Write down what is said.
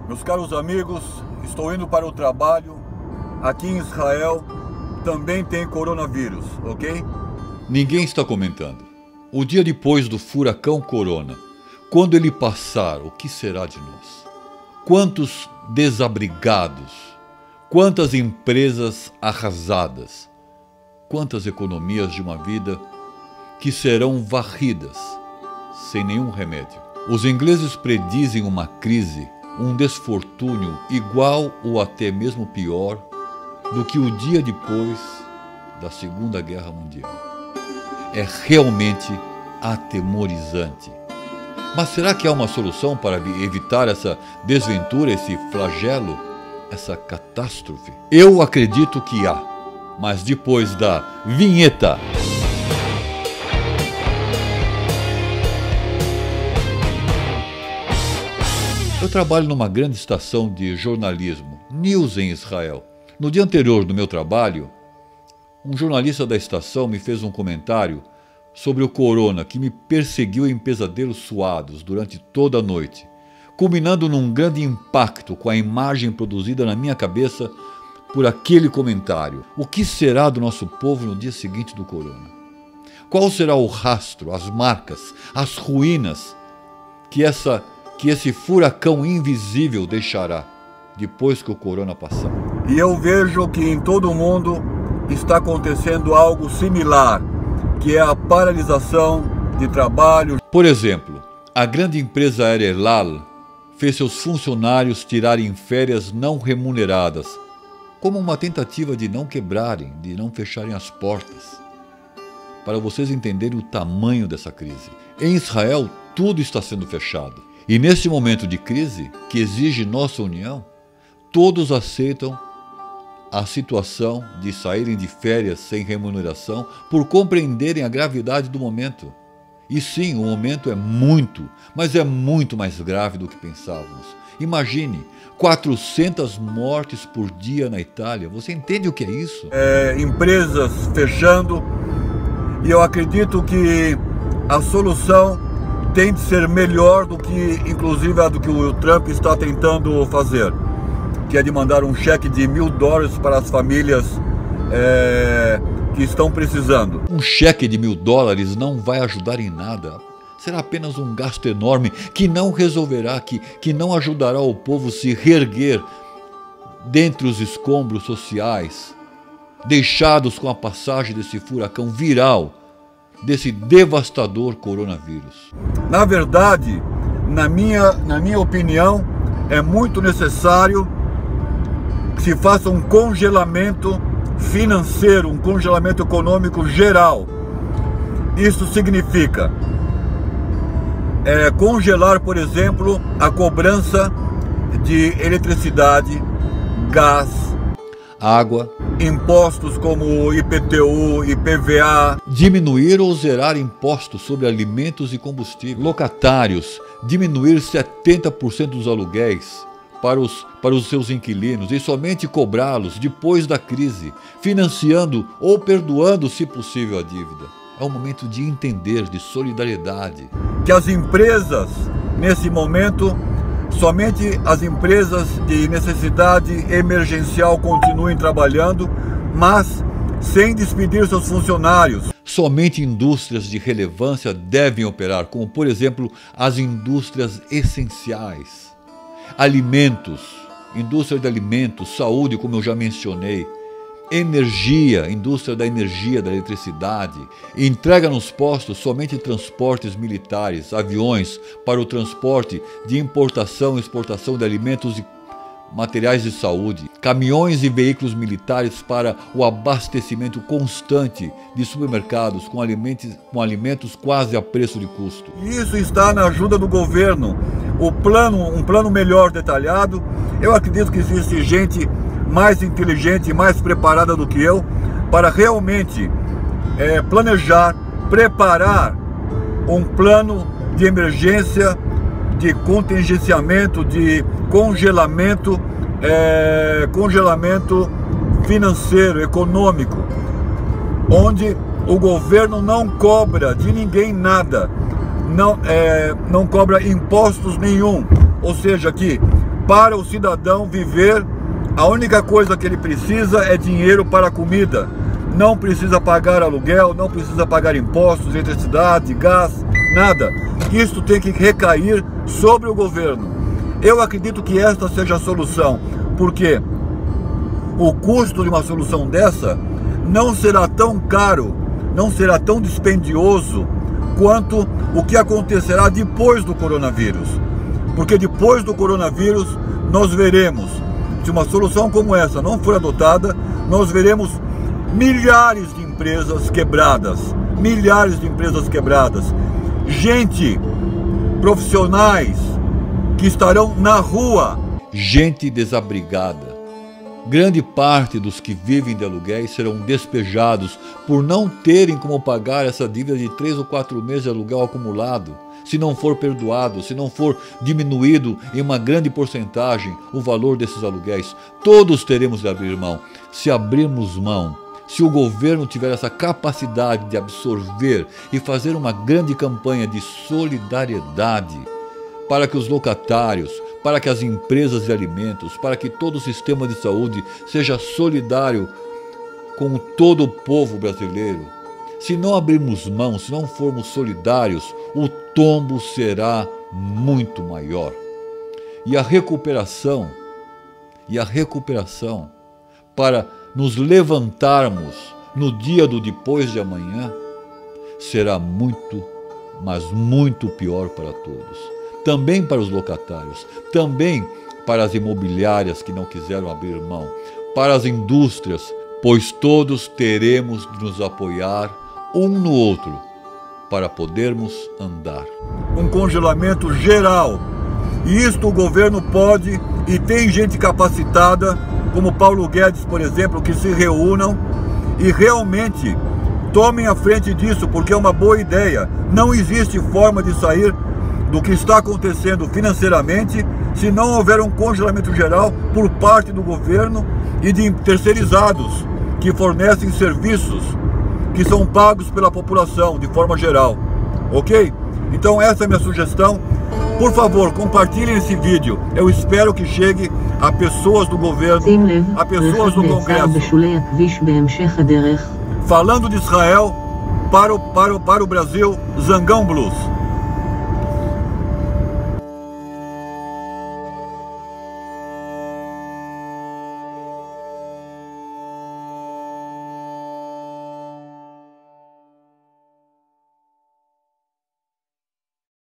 Meus caros amigos, estou indo para o trabalho. Aqui em Israel também tem coronavírus, ok? Ninguém está comentando. O dia depois do furacão Corona, quando ele passar, o que será de nós? Quantos desabrigados? Quantas empresas arrasadas? Quantas economias de uma vida que serão varridas sem nenhum remédio? Os ingleses predizem uma crise, um desfortúnio igual ou até mesmo pior do que o dia depois da Segunda Guerra Mundial. É realmente atemorizante. Mas será que há uma solução para evitar essa desventura, esse flagelo, essa catástrofe? Eu acredito que há, mas depois da vinheta. Eu trabalho numa grande estação de jornalismo, News em Israel. No dia anterior do meu trabalho, um jornalista da estação me fez um comentário sobre o corona que me perseguiu em pesadelos suados durante toda a noite, culminando num grande impacto com a imagem produzida na minha cabeça por aquele comentário. O que será do nosso povo no dia seguinte do corona? Qual será o rastro, as marcas, as ruínas que esse furacão invisível deixará depois que o corona passar? E eu vejo que em todo o mundo está acontecendo algo similar, que é a paralisação de trabalho. Por exemplo, a grande empresa aérea El Al fez seus funcionários tirarem férias não remuneradas, como uma tentativa de não quebrarem, de não fecharem as portas. Para vocês entenderem o tamanho dessa crise. Em Israel, tudo está sendo fechado. E nesse momento de crise, que exige nossa união, todos aceitam a situação de saírem de férias sem remuneração por compreenderem a gravidade do momento. E sim, o momento é muito, mas é muito mais grave do que pensávamos. Imagine, 400 mortes por dia na Itália. Você entende o que é isso? Empresas fechando, e eu acredito que a solução tem de ser melhor do que, inclusive, a do que o Trump está tentando fazer, que é de mandar um cheque de $1.000 para as famílias que estão precisando. Um cheque de $1.000 não vai ajudar em nada. Será apenas um gasto enorme que não resolverá, que não ajudará o povo a se reerguer dentre os escombros sociais, deixados com a passagem desse furacão viral, desse devastador coronavírus. Na verdade, na minha opinião, é muito necessário que se faça um congelamento financeiro, um congelamento econômico geral. Isso significa congelar, por exemplo, a cobrança de eletricidade, gás, água, impostos como IPTU, IPVA. Diminuir ou zerar impostos sobre alimentos e combustível. Locatários, diminuir 70% dos aluguéis para os seus inquilinos e somente cobrá-los depois da crise, financiando ou perdoando, se possível, a dívida. É um momento de entender, de solidariedade. Que as empresas, nesse momento, somente as empresas de necessidade emergencial continuem trabalhando, mas sem despedir seus funcionários. Somente indústrias de relevância devem operar, como, por exemplo, as indústrias essenciais. Alimentos, indústria de alimentos, saúde, como eu já mencionei, energia, indústria da energia, da eletricidade, entrega nos postos somente transportes militares, aviões para o transporte de importação e exportação de alimentos e materiais de saúde, caminhões e veículos militares para o abastecimento constante de supermercados com alimentos quase a preço de custo. Isso está na ajuda do governo. Um plano melhor detalhado. Eu acredito que existe gente mais inteligente e mais preparada do que eu para realmente planejar, preparar um plano de emergência, de contingenciamento, de congelamento financeiro, econômico, onde o governo não cobra de ninguém nada, não cobra impostos nenhum, ou seja, que para o cidadão viver, a única coisa que ele precisa é dinheiro para a comida. Não precisa pagar aluguel, não precisa pagar impostos, eletricidade, gás, nada. Isto tem que recair sobre o governo. Eu acredito que esta seja a solução, porque o custo de uma solução dessa não será tão caro, não será tão dispendioso quanto o que acontecerá depois do coronavírus. Porque depois do coronavírus nós veremos, se uma solução como essa não for adotada, nós veremos milhares de empresas quebradas, gente, profissionais que estarão na rua. Gente desabrigada. Grande parte dos que vivem de aluguéis serão despejados por não terem como pagar essa dívida de 3 ou 4 meses de aluguel acumulado. Se não for perdoado, se não for diminuído em uma grande porcentagem o valor desses aluguéis, todos teremos de abrir mão. Se abrirmos mão, se o governo tiver essa capacidade de absorver e fazer uma grande campanha de solidariedade para que os locatários, para que as empresas de alimentos, para que todo o sistema de saúde seja solidário com todo o povo brasileiro. Se não abrirmos mão, se não formos solidários, o tombo será muito maior. E a recuperação para nos levantarmos no dia do depois de amanhã será muito, mas muito pior para todos. Também para os locatários, também para as imobiliárias que não quiseram abrir mão, para as indústrias, pois todos teremos de nos apoiar um no outro para podermos andar. Um congelamento geral. E isto o governo pode, e tem gente capacitada, como Paulo Guedes, por exemplo, que se reúnam e realmente tomem a frente disso, porque é uma boa ideia. Não existe forma de sair do que está acontecendo financeiramente se não houver um congelamento geral por parte do governo e de terceirizados que fornecem serviços que são pagos pela população de forma geral, ok? Então essa é a minha sugestão. Por favor, compartilhem esse vídeo. Eu espero que chegue a pessoas do governo, a pessoas do Congresso. Falando de Israel, para o Brasil, Zangão Blues.